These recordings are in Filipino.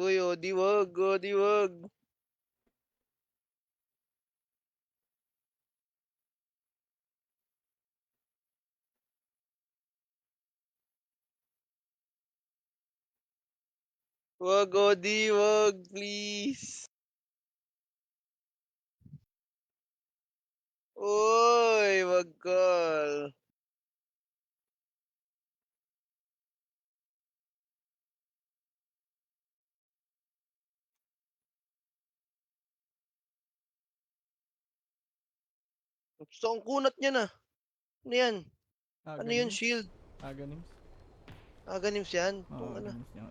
Uy, Odi, wag. Odi, wag. Wag, Odi, wag. Please. Uy, wag call. Gusto kong kunat niya na. Ano yan? Ano yun, Aghanim? shield? Aghanim? Ganim yan. Oo, Kung ano. Aghanim niya.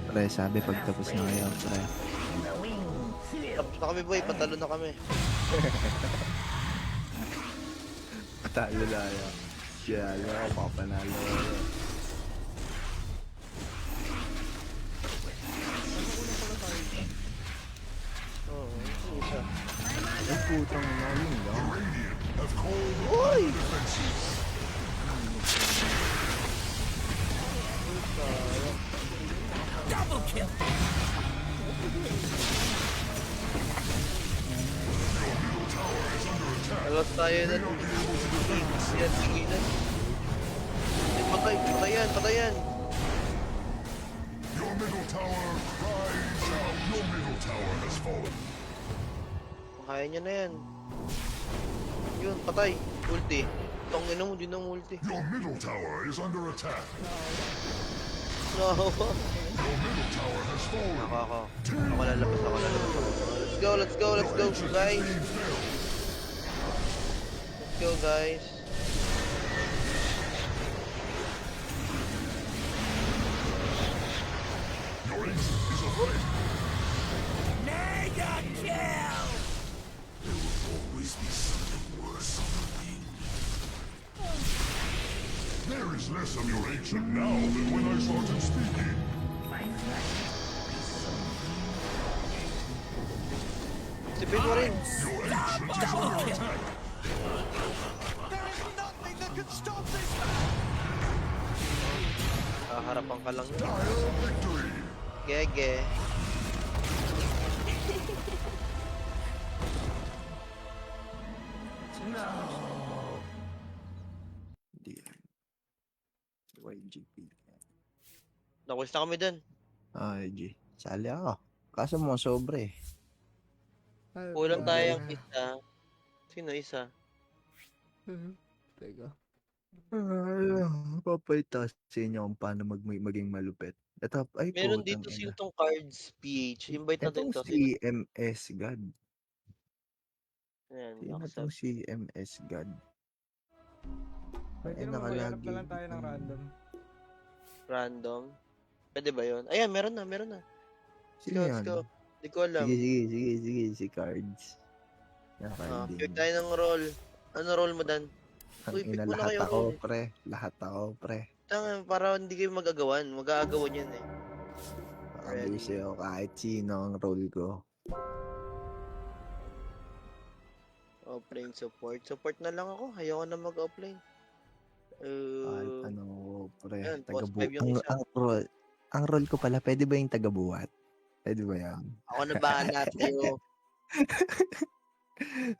Pre, sabi pagtapos na ngayon, pre. Tapos na kami, boy. Patalo na kami. Talo na yun. Siya, ako papanalo. Oo, isa. Ay, putang ina, yun lang. Uy! Alas tayo na. Yan, tigilan. Patay, patayan, patayan. Your middle tower cries out. Your middle tower has fallen. Kaya niya na yan. Yun, patay. Ulti. Tangin mo, di na multi. Your middle tower is under attack. No. Your middle tower has fallen. Ako. Ako lalabas, ako lalabas. Let's go, let's go, let's go, guys. Let's go, guys. Your ancient is afraid. Mega kill! There will always be something worse on the wing. There is less of your ancient now than when I started speaking. Sipin mo rin. Your ancient is under attack. There is nothing that can stop this! Harapan ka lang yun. Dire victory. Gege. Hindi yan. YGP. Nakulis na kami dun. YG. Sali ako. Kaso mo, sobre. Kulang tayong isa. Sino isa? Teka. Papalitas sa inyo kung paano maging malupit. Ito, ay Meron putang dito ina. sintong cards, PH. Invite natin Itong to. si MS God. Ayan, Sino accept. tong si MS God? Pwede Ay, naman maghanap nakalagi. na lang tayo ng random. Random. Pwede ba yun? Ayan, meron na, meron na. Sino Let's yan? go. Di ko alam. Sige, si Cards. Pick tayo ng roll. Ano roll mo, Dan? Ang Uy, pick ina, mo na lahat kayo ako, roll. pre. Lahat ako, pre. Tanga, para hindi kayo mag-agawan. Mag-aagawan yan eh. Sabi sa'yo, kahit sino ang role ko. Offlane support. Support na lang ako. Ayoko na mag-offlane. Kahit ano, pre. Ayan, post 5 yung Ang, isa. ang role ko pala, pwede ba yung tagabuhat? Pwede ba yan? Ako na bahala sa'yo.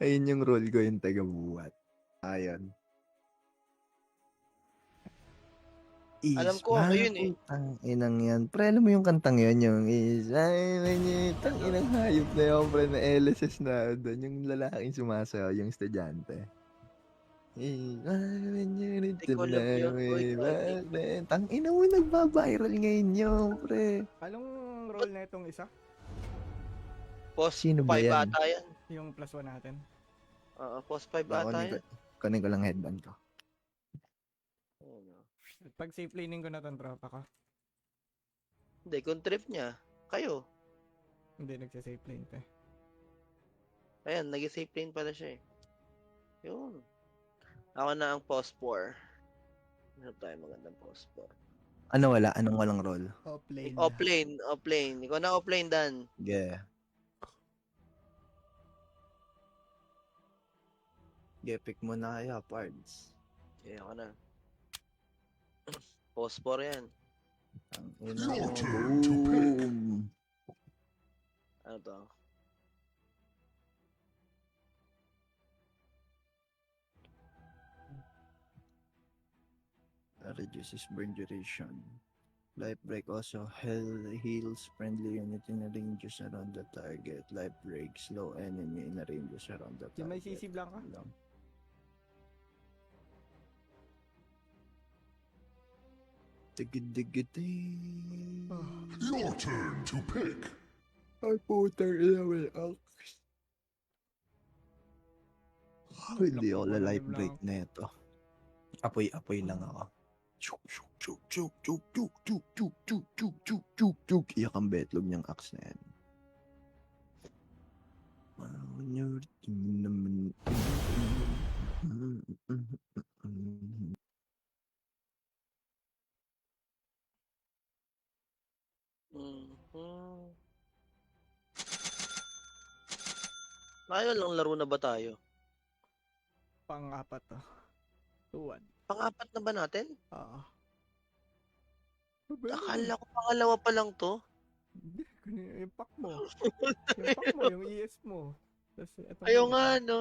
Ayun yung role ko, yung tagabuhat. Ayun. Alam ko, ayun eh. Ang inang yan. Pre, alam mo yung kantang yun, yung tang inang hayop na yun, pre, na LSS na doon, yung lalaking sumasayaw, yung estudyante. Hindi ko alam yun. Tang ina mo, nagba-viral ngayon yun, pre. Anong role na itong isa? Post Sino 5 ba yan? ata yan. Yung plus 1 natin. Post 5 ata yan. Kunin ko lang headband ko. Pag safe laning ko na tong tropa ko. Hindi, kung trip niya. Kayo. Hindi nagsa-safe lane pa. Ayan, nag-safe lane pala siya eh. Yun. Ako na ang post 4. Hanap tayo magandang post 4. Ano wala? Anong walang role? Offlane. Offlane. Ikaw na offlane, Dan. Yeah. Pick mo na kaya, parts. Okay, ako na. Post 4 yan. Ang ina Your mo, turn to pick. boom. Ano to? Reduces burn duration. Life break also heals friendly unit in a ranges around the target. Life break slow enemy in a ranges around the target. Yung may CC Blanca? Lang. Tigid-digid. Your turn to pick. Ay, putang ina mo. Hindi ako Lakbo na life ni break Blanca. neto. Apoy-apoy lang ako. Chuk, chuk, chuk, chuk, chuk, chuk, chuk, chuk, chuk, chuk, chuk, chuk, chuk. Iyak ang betlog niyang axe na yan. Mhm. Ngayon lang laro na ba tayo? Pang-apat to. 2-1. Pang-apat na ba natin? Oo. Akala ko pangalawa pa lang to. Hindi, yung pack mo. Yung pack mo, yung ES mo. Tapos, eto Ayaw mo. nga, no?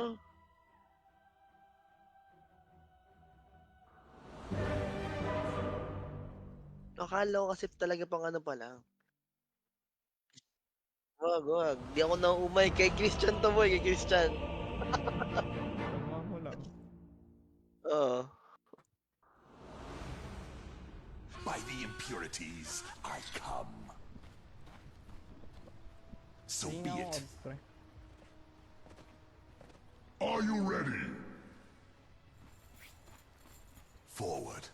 Akala ko kasi talaga pang ano pa lang. Wag. Di ako nauumay kay Christian to boy, kay Christian. Tama mo lang. Oo. By the impurities, I come. So Hindi be nga ako it. odds, pre. Are you ready? Forward.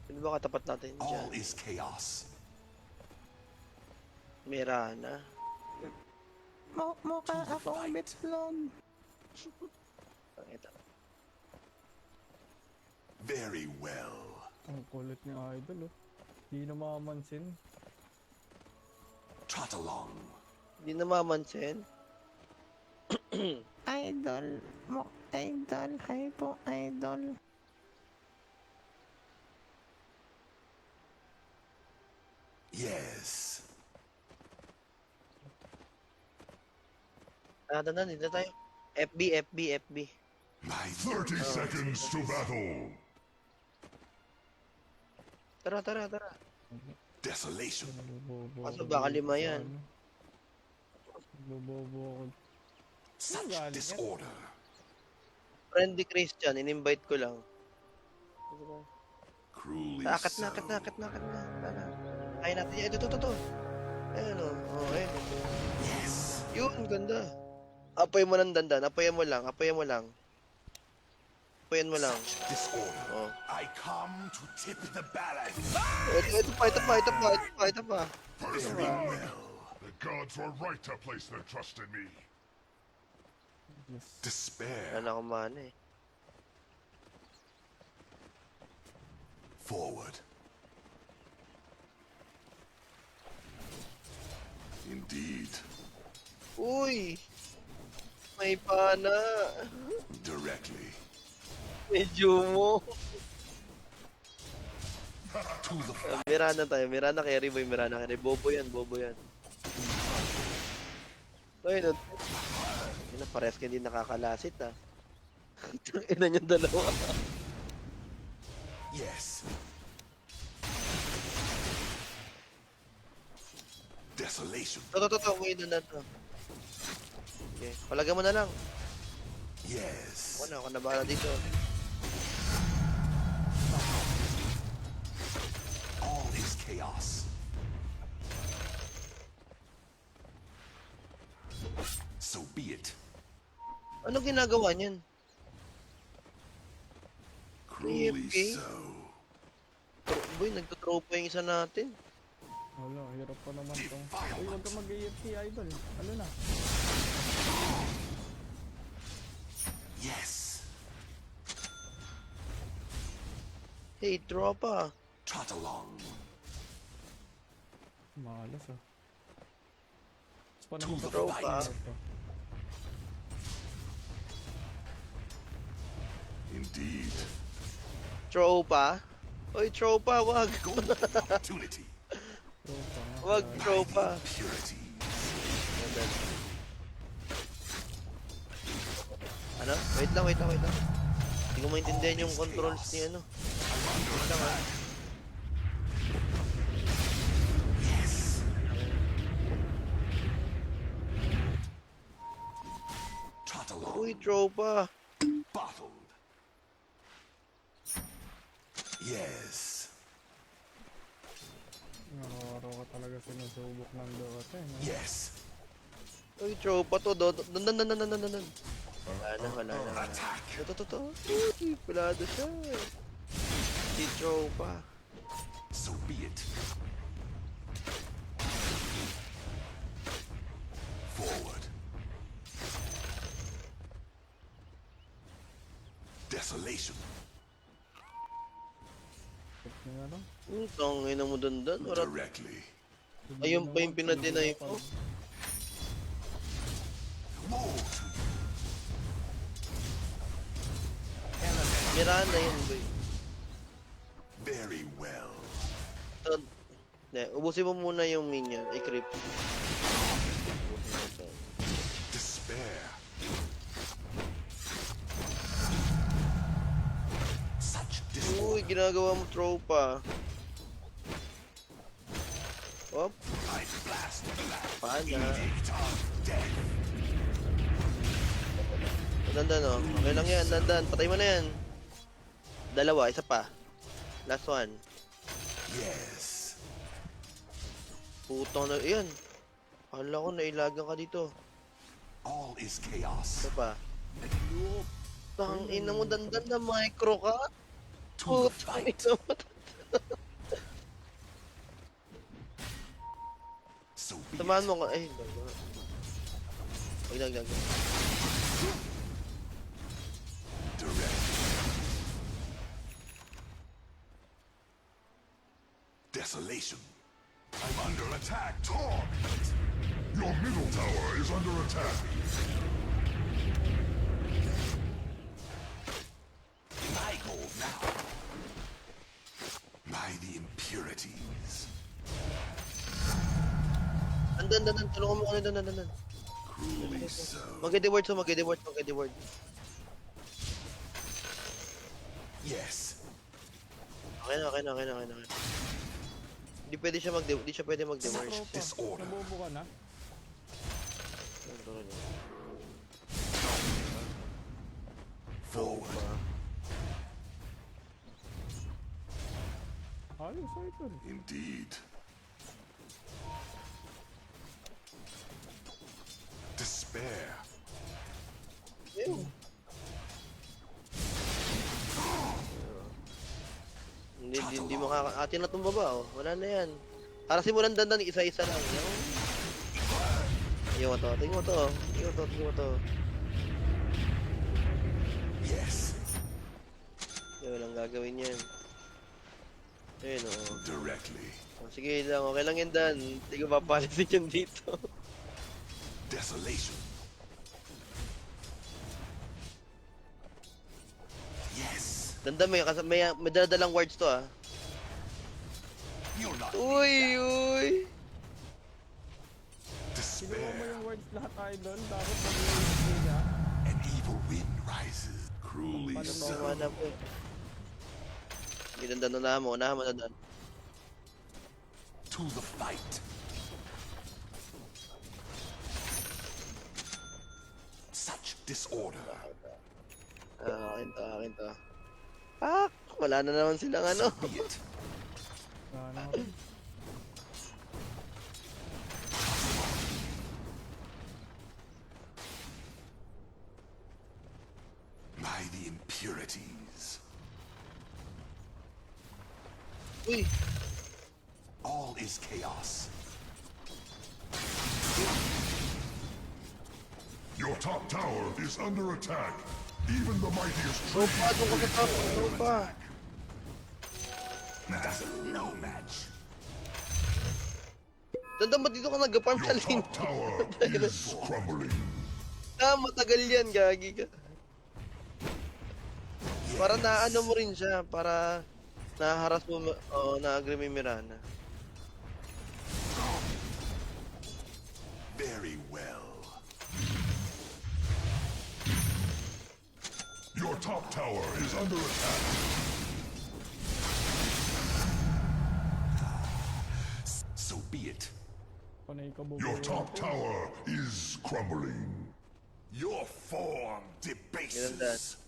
Sino ba katapat natin dyan? All is chaos. Mirana. Mukha akong bitlog. Pangita. Very well. Ang kulit ni Idol, oh. Hindi na mamamansin. Trot along. Hindi namamansin. Idol. Idol. Hi po, idol. Yes. Dito tayo. FB. My 30 seconds to battle. Tara. desolation. Bobo Kaso ako baka dito lima sa yan. ano. Bobo ako. Such galing yan? disorder. Friendly Christian, in-invite ko lang. Cruelly Akat so. na. Tara. Kaya natin yan. Ito. Ayan o. Ayan. Yes. Yun, ganda. Apoy mo ng dandan. Apoyan mo lang. Apoyan mo lang. Such disorder. Oh. I come to tip the balance. Ito pa. Very well. The gods were right to place their trust in me. Yes. Despair. Wala akong mana eh. Forward. Indeed. Uy! May pana. Directly. Medyo mo. To the fight. Mirana tayo. Mirana carry boy. Bobo yan. Ay, no. Ina, pares ka hindi nakakalasit ah. Ina niyong dalawa. Yes. Desolation. Ito. Kuya na to. Okay. Palagyan mo na lang. Yes. Ako na bahala dito. All is chaos. So be it. Ano ginagawa niyan? Cruelly EFK? so. Boy, nagtutropa yung isa natin. Wala, hirap pa naman tong. Uy, huwag ka mag-AFK, Idol. Ano na? Yes. Hey, tropa. Trot along. Malas, ah. To Panahon the ba tropa. fight. ito? Indeed. Tropa. Oy, tropa, wag. Golden opportunity. Tropa nga. Wag, Kaya- tropa. Purity. Ganda. Ano? Wait lang. Hindi ko maintindihan yung controls ni ano. Wait lang ah. Trot along. Uy, tropa. Bottled. Yes. Nakakaro ka talaga sinusubok ng Dota, no? Yes. Uy, tropa to. Nan. Wala na. Attack. Ito. Uy, pilado siya. Si tropa. So be it. Forward. Desolation. Check nyo na lang. Tangin na mo dandan. Wala. Directly. Ayun pa yung pinadinay ko. Woe to you. Mirana yun, boy. Very well. Ubusin mo muna yung minion. Ay, creep. Despair. Such Uy, disorder. ginagawa mo tropa. Op, I blast black. paana. Edict of death. Dandan, oh. Okay lang yan, dandan. Patay mo na yan. Dalawa, isa pa. Last one. Yes. Putang na, yan. Akala ko nailagan ka dito. All is chaos. Isa pa. Tangina mo, dandan na micro ka. To the Putang fight. ina mo. So be Samahan it. mo ka. Ay, dalawa. Wag. Direct. Desolation. I'm under attack. Talk. Your middle tower is under attack. My goal now. By the impurities. Dandan. Tulungan mo ka na, dandan. Cruelly so. Mag-edward. Yes. Okay na. Hindi pwede siya mag-divorce. Tropa, Disorder. nabobo ka na? Forward. Ayos, Idol. Indeed. Despair. Ayun. Hindi makaka-atin na itong baba, oh. Wala na yan. Para simulan dandan, isa-isa lang. Tingnan mo to. Yes. Walang gagawin yan. Ayun, oh. Directly. Sige lang, okay lang yan, Dan. Hindi ko papalisin yan dito. Desolation. Yes. Dandan, may daladalang words to, ah. You're not. Uy! Kinuha mo Despair. yung words lahat, Idol. Dapat mag-i-HP niya. An evil wind rises. Cruelly Paano so. Tama na po. Sige, dandan, unahan mo, dandan. To the fight. Such disorder. Akin to. Pak! Wala na naman silang ano. Be it. Sana. By the impurities. Uy! All is chaos. Your top tower is under attack. Even the mightiest Tropa, doon ka sa top. Tropa. That's no match. Dandan, ba't dito ka nag-farm sa your lane? top tower is crumbling. Matagal yan, gagi ka. Para naano mo rin siya, para Nahaharas mo, oo, na-agree mo yung Mirana. Very well. Your top tower is under attack. So be it. Panay ka bubuo. Your top tower is crumbling. Your form debases.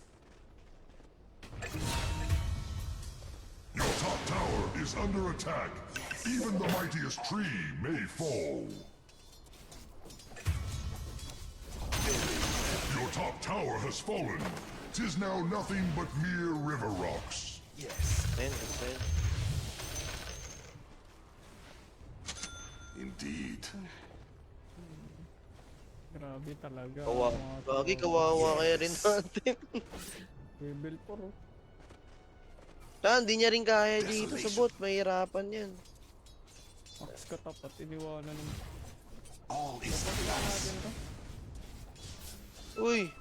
Your top tower is under attack. Even the mightiest tree may fall. Your top tower has fallen. 'Tis now nothing but mere river rocks. Yes, Ayun, ayun. indeed. Grabe talaga. Kawawa. mga Bagay, tao. kawawa kaya rin natin. Level 4 oh. Hindi niya rin kaya dito sa bot. Mahirapan yan. Max katapat, iniwanan ng... All is Kailangan natin to. Uy!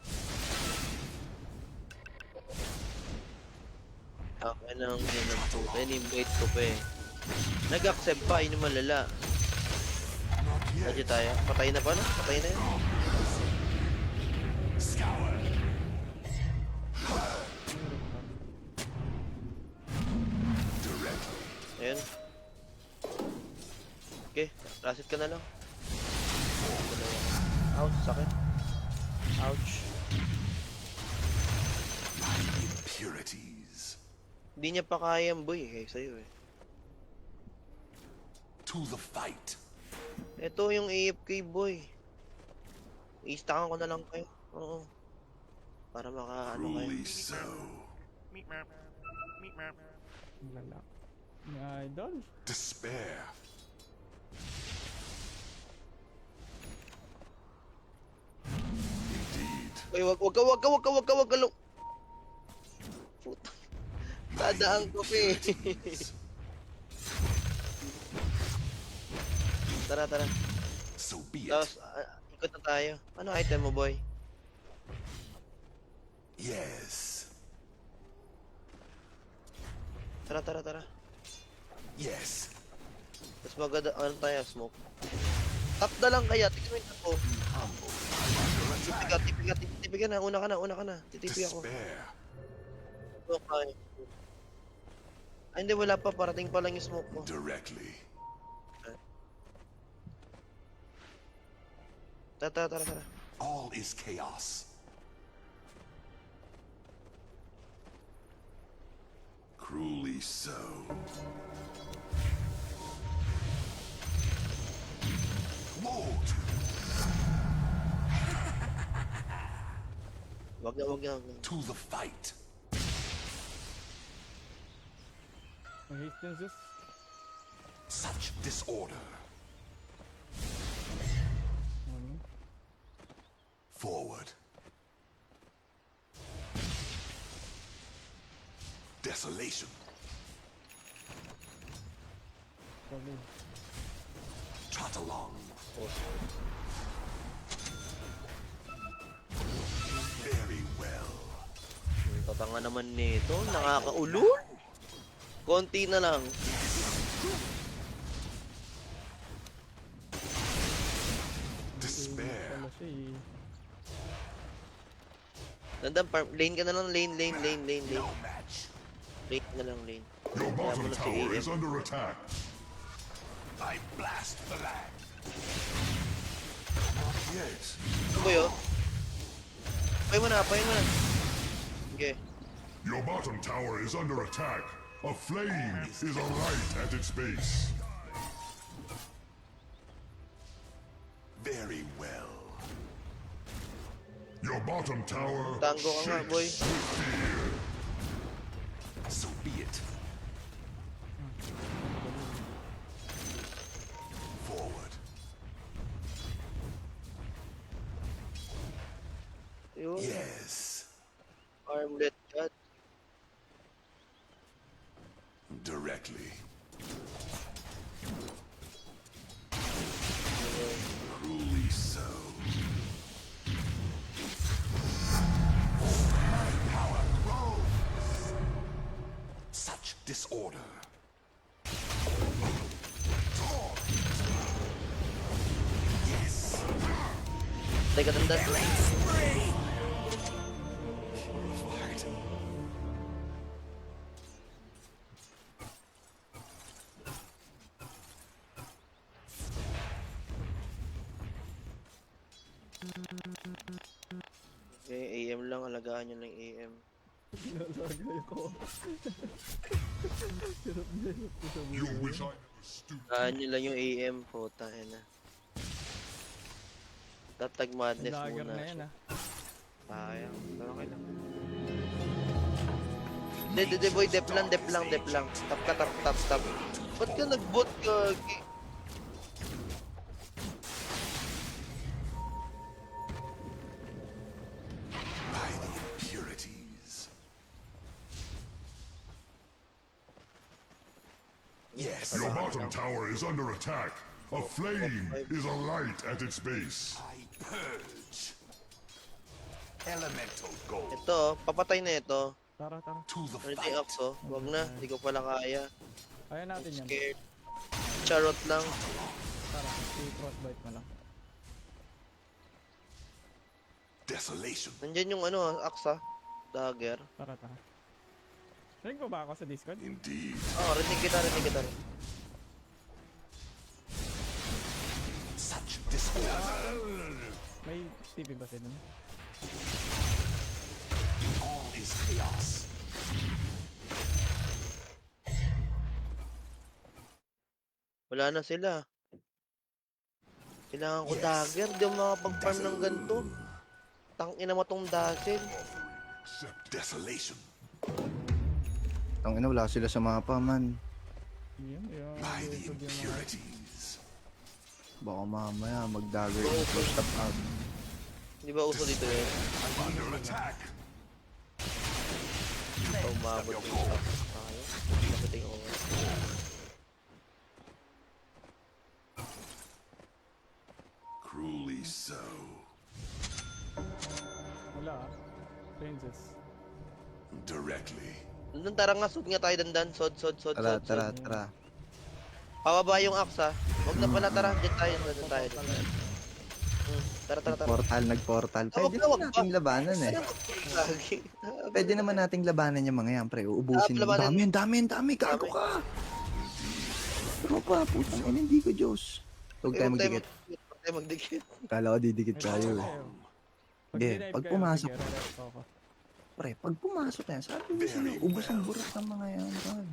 Ako nang puta. In-invite ko pa eh. Nag-accept pa, yun yung malala. Nandiyo tayo. Patay na ba na? Patay na yan. scour. Ayun. Okay, rasit ka na lang. Ouch, sakit. Ouch. Impurities. Hindi niya pa kaya yung boy eh, sa'yo eh. To the fight. Ito yung AFK boy. I-stackan ko na lang kayo. Oo. Para maka ano kayo. Truly so. Lala. Ni idol. Despair. Indeed. Ay, wag ka. Puta. Tadaan ko pa eh. Tara. So be it. Tapos, ikot na tayo. Ano item mo boy? Yes. Tara. Yes. Tapos maganda, ano tayo, smoke. Tap na lang kaya, tignan mo ako. Tipi ka na, una ka na. Titipi ako. Despair. Smoke tayo. Ay, hindi, wala pa, parating pa lang yung smoke mo. Directly. Tara. All is chaos. Cruelly so. Lord. Wag na. To the fight. May instances. Such disorder. Ano? Forward. Desolation. Solid. Trot along. Very well. Tatanga naman nito, nakakaulol. Konti na lang. Despair. Pala siya eh. Dandan, lane ka na lang, lane. No match. Lane ka na lang, lane. Your Kaya mo bottom na si tower AM. is under attack. I blast the land. Not yet. Ano ba yun? Pay mo na. Okay. Your bottom tower is under attack. A flame is alight at its base. Very well. Your bottom tower Tango ka nga, boy. shakes with fear. So be it. Forward. Yun. Yes. Armlet shot. Directly. Cruelly so. My power grows. Such disorder. Yes. Teka, tanda. Purified. Okay, AM lang. Alagaan nyo ng AM. Nalagay ko. Hirap na hirap ko sa You buhay. wish I never stooped. Alagaan nyo lang yung AM. Puta, na. Tatag madness Dagger muna. na yan, ah. Sayang. Pero okay lang. Hindi, boy. Dep lang. Tap ka, tap. Ba't ka nag-bot ka? By the impurities. Yes. Your bottom tower is under attack. A flame is a light at its base. I purge. Elemental gold Ito, papatay na ito. Tara. to the Anything fight. up to? Wag na. Hindi ko pala kaya. Kaya natin yan. Scared. Charot lang. Tara, i-crossbite mo lang. Desolation. Nandyan yung ano, aksa. Dagger. Tara. Rinig mo ba ako sa Discord? Indeed. Oh, rinig kita. Such disorder. May TP ba sila? All is chaos. Wala na sila. Kailangan ko Yes. dagger. Di ako makapag-farm ng ganito. Tangina mo tong dazzle. Desolation. Tangina, wala sila sa mapa, man. Yun. By the Discord yung mga... impurities. Baka mamaya mag-dagger yung first up out. Di ba uso dito yun? Under attack. Umabot yung aksa tayo. Bakit yung oras? Cruelly so. Wala, ah. Princess. Directly. Nandun, tara nga. Sud nga tayo dandan. Sod. Tara. Pababa yung aksa. Huwag na pala. Tara. Diyan tayo. Tara. Nagportal. Ah, Pwede wag naman ba? nating labanan eh. Lagi. Pwede naman nating labanan yung mga yan, pre. Uubusin mo. labanan. Dami. Gago ka. Pero pa, putang ina, hindi ko Diyos. Huwag tayo magdikit. Huwag tayo magdikit. Kala ko didikit May tayo baka eh. kayo. Hindi, di-dive pag kayo, pumasok- sige, re-rest ako. Pre, pag pumasok yan, sabi mo sila, ubos ang buras ng mga yan. Tol.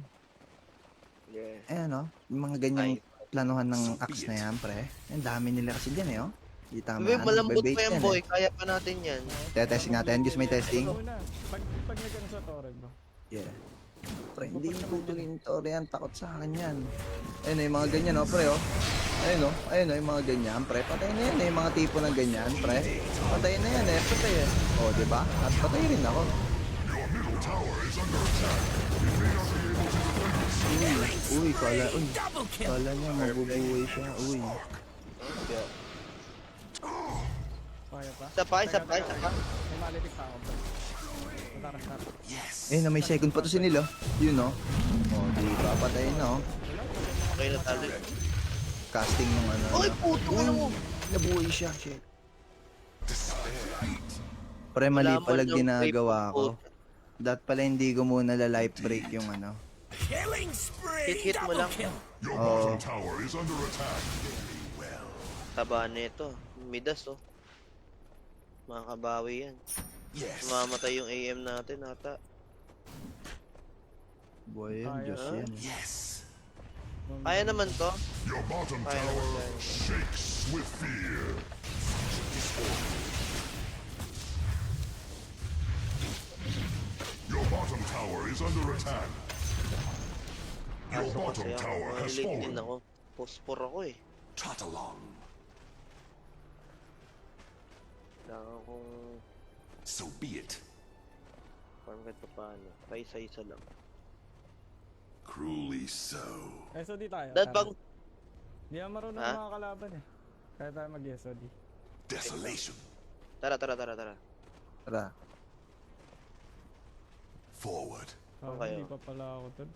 Yeah. Ayan o, yung mga ganyang Ay. planuhan ng axe na yan, pre. Ang dami nila kasi dyan eh, oh. Di tama Sabi, malambot nagbabait pa yan, yan, boy. Kaya pa natin yan. Testing natin, gusto may testing? Muna. Pag nag-ano sa torrent mo. Yeah. Pre, hindi ko tuloy yung tore yan, takot sa akin yan. Ayun o, yung mga ganyan o, pre, oh. Ayun o, yung mga ganyan, pre. Patay na yan eh, yung mga tipo ng ganyan, pre. Patay na yan eh, patay eh. O, diba? At patay rin ako. Your middle tower is under attack. You may not be able to defend it. Uy, kala niya, mabubuhay siya. Uy. Kaya pa? Isa pa. May malitik pa ako. Tara. Yes. Eh, na may second pa to si Nilo. Yun o. O, diba? Patay na o. Okay na talo. Casting ng ano. Uy, puto ano mo. Nabuhay siya, shit. Pre, mali Wala pala man yung ginagawa tape, ko. Dat pala hindi ko muna life break yung ano. Hit mo lang. Your Oh. bottom tower is under attack. Taba nito. Midas, oh. Makakabawi yan. Yes. Mamatay yung AM natin, ata. Boy, yan, Kaya, Diyos ah. yan. Yes. Kaya naman to. Your bottom Kaya naman tower tayo. shakes with fear. Your bottom tower is under attack. Your Kaso bottom kasi ako, tower has malilate din fallen. ako. Pospor ako eh. Trot along. Kailangan kong So be it. farm kahit pa paano. Paisa-isa lang. Cruelly so. SOD tayo. Dad, tara. bang... Di ako marunong Ha? mga kalaban eh. Kaya tayo mag-SOD. Desolation. Tara. Tara. Forward. Oh, Okay, hindi oh. pa pala ako dun.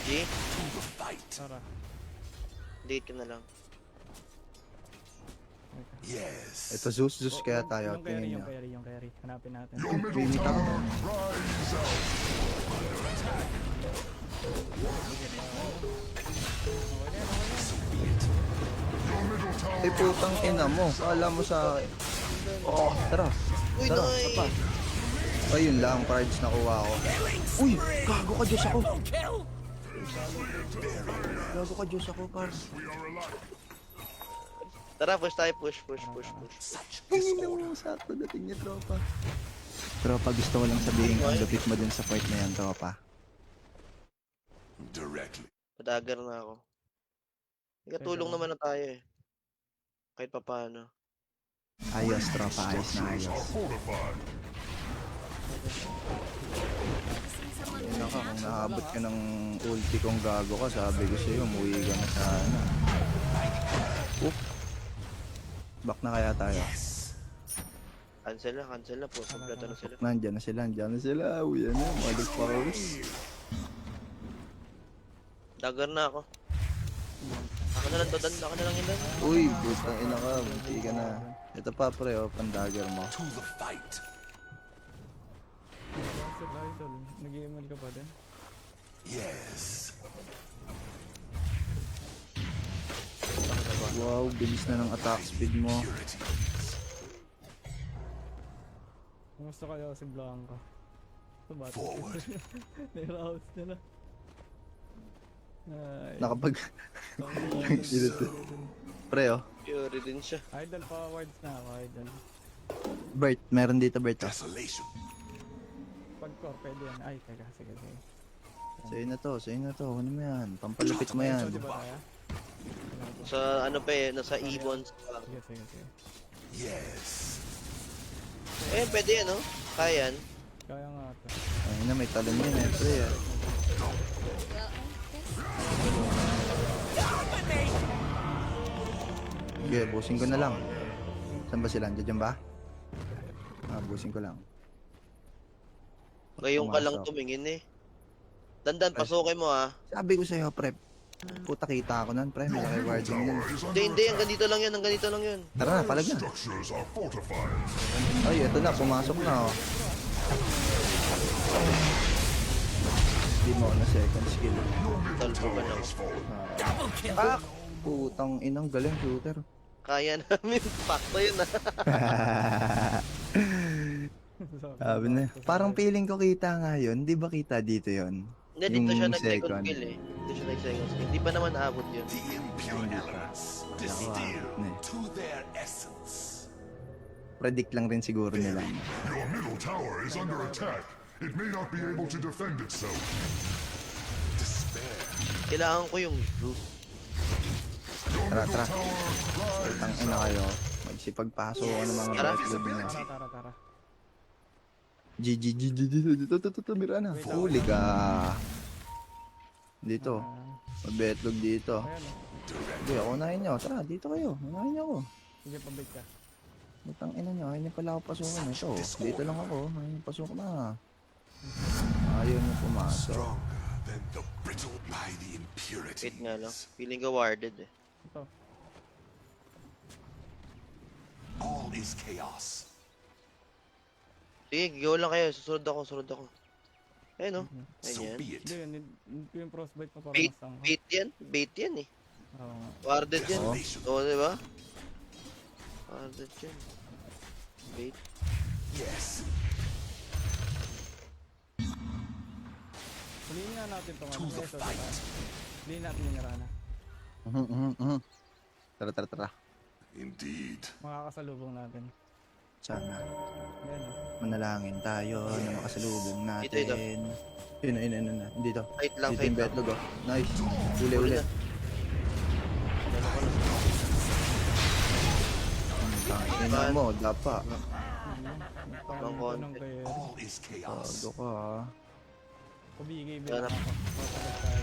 G, Tara. date ka na lang. Yes. Ito Zeus kaya tayo. Yung carry, Tingin yung nyo. carry. Hanapin natin. Your middle Trinity ako. tower, rise out. Your middle tower. Ay putang ina mo. Kala mo sa akin. Oh, tara. Uy, Tara, Noy! isa pa. Ayun lang, cards nakuha ko. Uy, gago ka Diyos ako. Gago ka Diyos ako, par. Tara, push tayo, push. Ay, no, sakto dating niya, tropa. Tropa, gusto ko lang sabihin ang lupit mo dun sa point na yan, tropa. Directly. Padagar na ako. Ikatulong naman na tayo eh. Kahit pa paano. Ayos, tropa, ayos na ayos. Fortified. Ayun ka, kung nahabot ka ng ulti kong gago ka, sabi ko sa'yo, umuwi ka na sana. Oop. Back na kaya tayo. Cancel na po. Kompleto na sila. Nandyan na sila. Uy, yan na, mga powers. Dagger na ako. Ako na lang to, Dan. Ako na lang yun, Dan. Uy, putang ina ka, munti ka na. Ito pa pre, oh, pandagger mo. To the fight. Idol, nag-email ka pa din? Yes. Wow, bilis na ng attack speed mo. Kumusta kayo si Blanca? Ito ba? Forward. Nirahouse nila. Ay, Nakapag... Ito. Pre, oh. Fury din siya. idol forwards na ako, idol. Bert, meron dito Bert, oh. Desolation. Pag core, pwede yan. Ay, teka, sige. Sa'yo na to. Ano mo yan? Pampalupit mo yan. Ito, di ba kaya? Sa ano pa eh, nasa Ebons pa lang. Sige. Yes. Eh, pwede yan, no? Kaya yan. Kaya nga ito. Ayun na, may talon yun eh, pre, ah. Sige, busing ko na lang. Saan ba sila? Diyan ba? Busing ko lang. Ngayon ka lang Pumasok. tumingin eh. Dandan, pasukin mo ah. Sabi ko sa'yo, pre. Puta, kita ako nun, pre. Malaki warding yun. Hindi, hanggang dito lang yun. Tara na, palag na. Structures are fortified. Ay, eto na, pumasok na, oh. Hindi mo na second skill. Talbo ka na. Ah, putang inang galing shooter. Kaya namin. Pakto yun ah. Sabi na. Parang feeling ko kita nga yun. Di ba kita dito yun? Hindi, dito siya Yung nag-second second. kill eh. Dito siya nag-second skill. Di pa naman aabot yun. The impure elements distill Ne. to their essence. Predict lang rin siguro nila. Your middle tower is under attack. It may not be able to defend itself. Despair. Kailangan ko yung Zeus. Your Tara, middle tara. tower, rise Ang ina kayo. Magsipagpaso ako ng mga Tara. backlog niya. Tara. GG. Dito, mira na. Huli ka. Dito. Mabetlog dito. Ayan o. Hindi, ako unahin nyo. Tara, dito kayo. Unahin nyo ako. Sige, pabait ka. Butang ina nyo. Ayaw nyo pala ako pasukan. Ito. Dito lang ako. Ayaw nyo pasok na. Ayaw nyo pumasok. Stronger than the brittle by the impurities. Wait nga lang. Feeling ko warded eh. Ito. All is chaos. Sige, go lang kayo. Susunod ako. Ayun no. So Ayan. be it. Hindi, yung frostbite pa parang Bait, masang. bait yan eh. Oo nga. Warded yan. Desolation. Oo, di ba? Warded yan. Bait. Yes. Huliin nga natin itong To the fight. Huliin natin yung Mirana. Tara. Indeed. Makakasalubong natin. Sana. Ayan o. Manalangin tayo na makasalubong Ito. natin. Yun na. Dito. Fight lang, Dito fight yung lang. betlog, oh. Nice. Uli. Huli na. Ina mo, dapa. Ang Ito ng konti. kaya. All is chaos. Tago ka, ha. Pabigay Wala. ako. Tatagal tayo.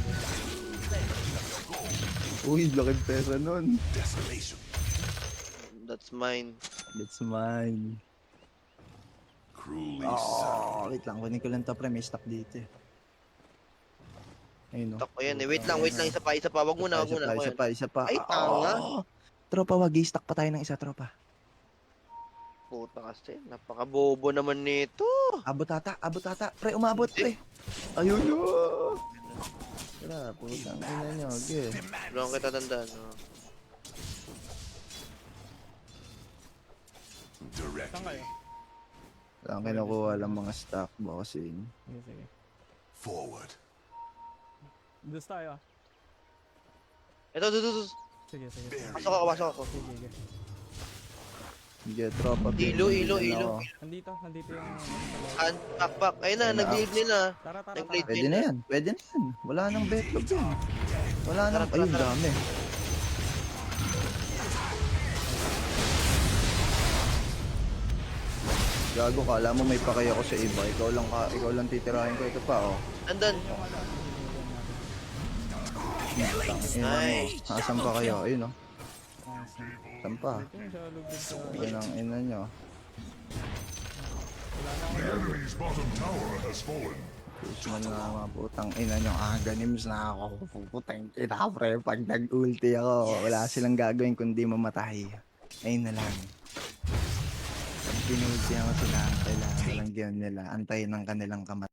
Uy, laking pesa nun. Desolation. That's mine. That's mine. Cruelly sound. Wait lang, kunin ko lang to, pre. May stock dito, eh. Ayun, no? Takbo yan eh. Wait lang, isa pa. Wag muna. Isa pa. Ay, tanga. Tropa, wag i-stack pa tayo ng isa, tropa. Puta kasi, napakabobo naman nito. Abot ata. Pre, umabot, pre. Ayun, no. Tara, putang ina nyo. Okay. Doon kita tandaan. No? Saan kayo? Saan kinukuha lang mga stock bossing? Sige. Forward. Dos tayo ah. Ito. Sige. Pasok ako. Sige. Sige, tropa. Ilo. Nandito yung... Back. Ayun na, nag-leave nila. Tara. Nag-leave Pwede na yan. Wala nang backlog yan. Ayun, dami. Gago ka, alam mo may pakay ako sa iba. Ikaw lang titirahin ko. Ito pa, oh. Andan. Nice. Asan pa kayo? Ayun, oh. Saan pa? Ito yung sa lugod sa... Ayun ang ina nyo. The enemy's bottom tower has fallen. Push mo na mga putang ina nyo. Ganims na ako. Putang ina, pre. Pag nag-ulti ako, wala silang gagawin kundi mamatay. Ayun na lang. Pag pinulti ako sila, kailangan lang yun nila. Antayin ng kanilang kamat.